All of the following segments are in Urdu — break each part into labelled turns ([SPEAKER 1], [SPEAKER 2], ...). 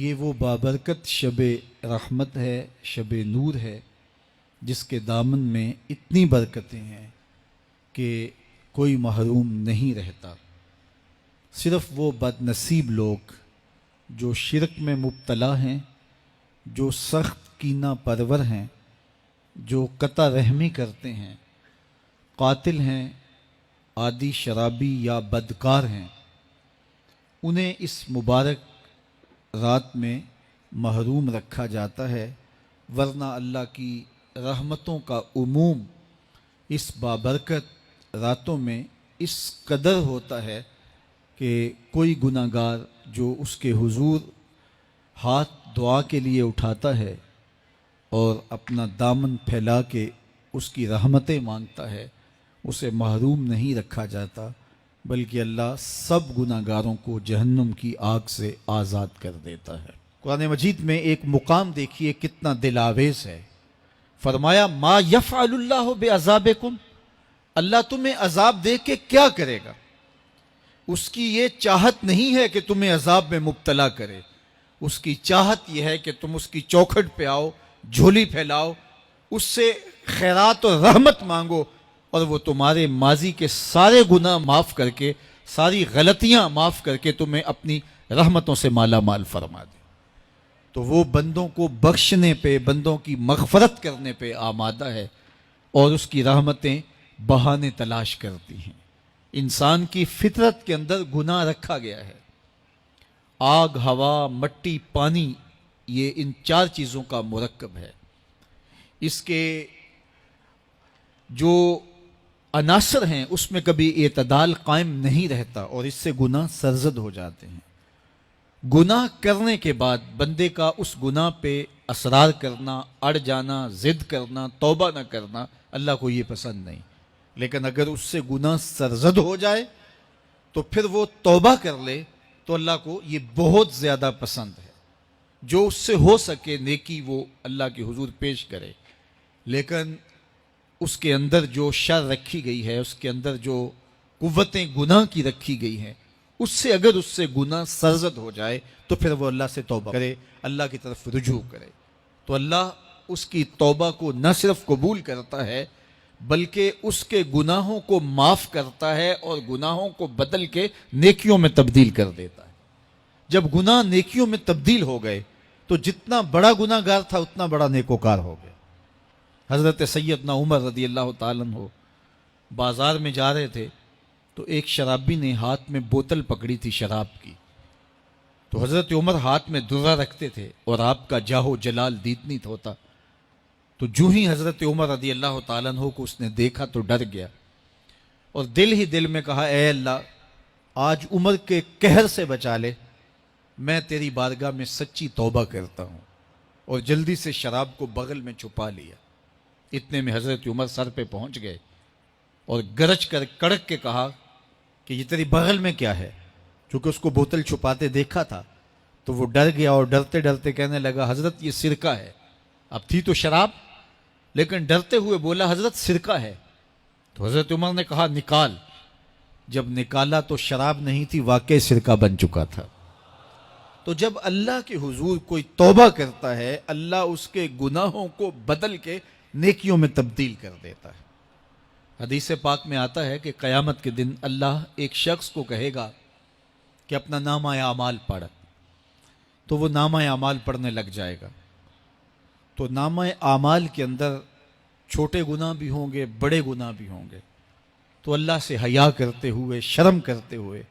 [SPEAKER 1] یہ وہ بابرکت شب رحمت ہے، شب نور ہے، جس کے دامن میں اتنی برکتیں ہیں کہ کوئی محروم نہیں رہتا۔ صرف وہ بد نصیب لوگ جو شرک میں مبتلا ہیں، جو سخت کینہ پرور ہیں، جو قطع رحمی کرتے ہیں، قاتل ہیں، عادی شرابی یا بدکار ہیں، انہیں اس مبارک رات میں محروم رکھا جاتا ہے، ورنہ اللہ کی رحمتوں کا عموم اس بابرکت راتوں میں اس قدر ہوتا ہے کہ کوئی گناہ گار جو اس کے حضور ہاتھ دعا کے لیے اٹھاتا ہے اور اپنا دامن پھیلا کے اس کی رحمتیں مانگتا ہے، اسے محروم نہیں رکھا جاتا، بلکہ اللہ سب گناہ گاروں کو جہنم کی آگ سے آزاد کر دیتا ہے۔ قرآن مجید میں ایک مقام دیکھیے کتنا دل آویز ہے۔ فرمایا ما یفعل اللہ بعذابکم، اللہ تمہیں عذاب دے کے کیا کرے گا؟ اس کی یہ چاہت نہیں ہے کہ تمہیں عذاب میں مبتلا کرے، اس کی چاہت یہ ہے کہ تم اس کی چوکھٹ پہ آؤ، جھولی پھیلاؤ، اس سے خیرات اور رحمت مانگو، اور وہ تمہارے ماضی کے سارے گناہ معاف کر کے، ساری غلطیاں معاف کر کے تمہیں اپنی رحمتوں سے مالا مال فرما دے۔ تو وہ بندوں کو بخشنے پہ، بندوں کی مغفرت کرنے پہ آمادہ ہے، اور اس کی رحمتیں بہانے تلاش کرتی ہیں۔ انسان کی فطرت کے اندر گناہ رکھا گیا ہے۔ آگ، ہوا، مٹی، پانی، یہ ان چار چیزوں کا مرکب ہے۔ اس کے جو عناصر ہیں اس میں کبھی اعتدال قائم نہیں رہتا، اور اس سے گناہ سرزد ہو جاتے ہیں۔ گناہ کرنے کے بعد بندے کا اس گناہ پہ اصرار کرنا، اڑ جانا، ضد کرنا، توبہ نہ کرنا اللہ کو یہ پسند نہیں۔ لیکن اگر اس سے گناہ سرزد ہو جائے تو پھر وہ توبہ کر لے تو اللہ کو یہ بہت زیادہ پسند ہے۔ جو اس سے ہو سکے نیکی وہ اللہ کے حضور پیش کرے، لیکن اس کے اندر جو شر رکھی گئی ہے، اس کے اندر جو قوتیں گناہ کی رکھی گئی ہیں، اس سے اگر اس سے گناہ سرزد ہو جائے تو پھر وہ اللہ سے توبہ کرے، اللہ کی طرف رجوع کرے، تو اللہ اس کی توبہ کو نہ صرف قبول کرتا ہے بلکہ اس کے گناہوں کو معاف کرتا ہے اور گناہوں کو بدل کے نیکیوں میں تبدیل کر دیتا ہے۔ جب گناہ نیکیوں میں تبدیل ہو گئے تو جتنا بڑا گناہ گار تھا اتنا بڑا نیکوکار ہو گیا۔ حضرت سیدنا عمر رضی اللہ تعالیٰ عنہ بازار میں جا رہے تھے تو ایک شرابی نے ہاتھ میں بوتل پکڑی تھی شراب کی، تو حضرت عمر ہاتھ میں درہ رکھتے تھے اور آپ کا جاہ و جلال دیدنیت ہوتا، تو جو ہی حضرت عمر رضی اللہ تعالیٰ عنہ کو اس نے دیکھا تو ڈر گیا، اور دل ہی دل میں کہا اے اللہ آج عمر کے قہر سے بچا لے، میں تیری بارگاہ میں سچی توبہ کرتا ہوں، اور جلدی سے شراب کو بغل میں چھپا لیا۔ اتنے میں حضرت عمر سر پہ پہنچ گئے اور گرج کر کڑک کے کہا کہ یہ تیری بغل میں کیا ہے؟ چونکہ اس کو بوتل چھپاتے دیکھا تھا تو وہ ڈر گیا، اور ڈرتے ڈرتے کہنے لگا حضرت یہ سرکہ ہے۔ اب تھی تو شراب، لیکن ڈرتے ہوئے بولا حضرت سرکہ ہے۔ تو حضرت عمر نے کہا نکال۔ جب نکالا تو شراب نہیں تھی، واقعی سرکہ بن چکا تھا۔ تو جب اللہ کے حضور کوئی توبہ کرتا ہے، اللہ اس کے گناہوں کو بدل کے نیکیوں میں تبدیل کر دیتا ہے۔ حدیث پاک میں آتا ہے کہ قیامت کے دن اللہ ایک شخص کو کہے گا کہ اپنا نامہ اعمال پڑھ، تو وہ نامہ اعمال پڑھنے لگ جائے گا، تو نامہ اعمال کے اندر چھوٹے گناہ بھی ہوں گے، بڑے گناہ بھی ہوں گے، تو اللہ سے حیا کرتے ہوئے، شرم کرتے ہوئے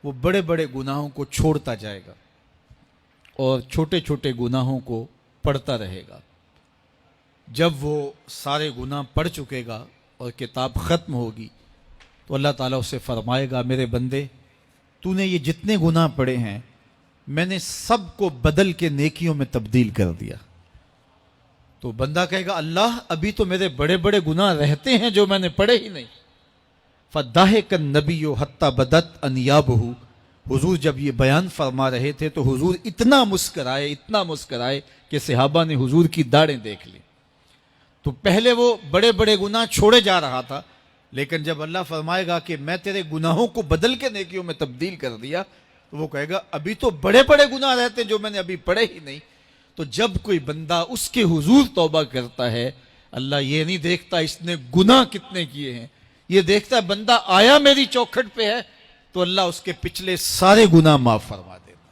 [SPEAKER 1] وہ بڑے بڑے گناہوں کو چھوڑتا جائے گا اور چھوٹے چھوٹے گناہوں کو پڑھتا رہے گا۔ جب وہ سارے گناہ پڑھ چکے گا اور کتاب ختم ہوگی تو اللہ تعالیٰ اسے فرمائے گا میرے بندے تو نے یہ جتنے گناہ پڑھے ہیں میں نے سب کو بدل کے نیکیوں میں تبدیل کر دیا۔ تو بندہ کہے گا اللہ ابھی تو میرے بڑے بڑے گناہ رہتے ہیں جو میں نے پڑھے ہی نہیں۔ فَضَحِكَ النَّبِيُّ حَتَّى بَدَتْ أَنْيَابُهُ، حضور جب یہ بیان فرما رہے تھے تو حضور اتنا مسکرائے کہ صحابہ نے حضور کی داڑھیں دیکھ لی۔ تو پہلے وہ بڑے بڑے گناہ چھوڑے جا رہا تھا، لیکن جب اللہ فرمائے گا کہ میں تیرے گناہوں کو بدل کے نیکیوں میں تبدیل کر دیا تو وہ کہے گا ابھی تو بڑے بڑے گناہ رہتے جو میں نے ابھی پڑھے ہی نہیں. تو جب کوئی بندہ اس کے حضور توبہ کرتا ہے، اللہ یہ نہیں دیکھتا اس نے گناہ کتنے کیے ہیں، یہ دیکھتا ہے بندہ آیا میری چوکھٹ پہ ہے تو اللہ اس کے پچھلے سارے گناہ معاف فرما دے.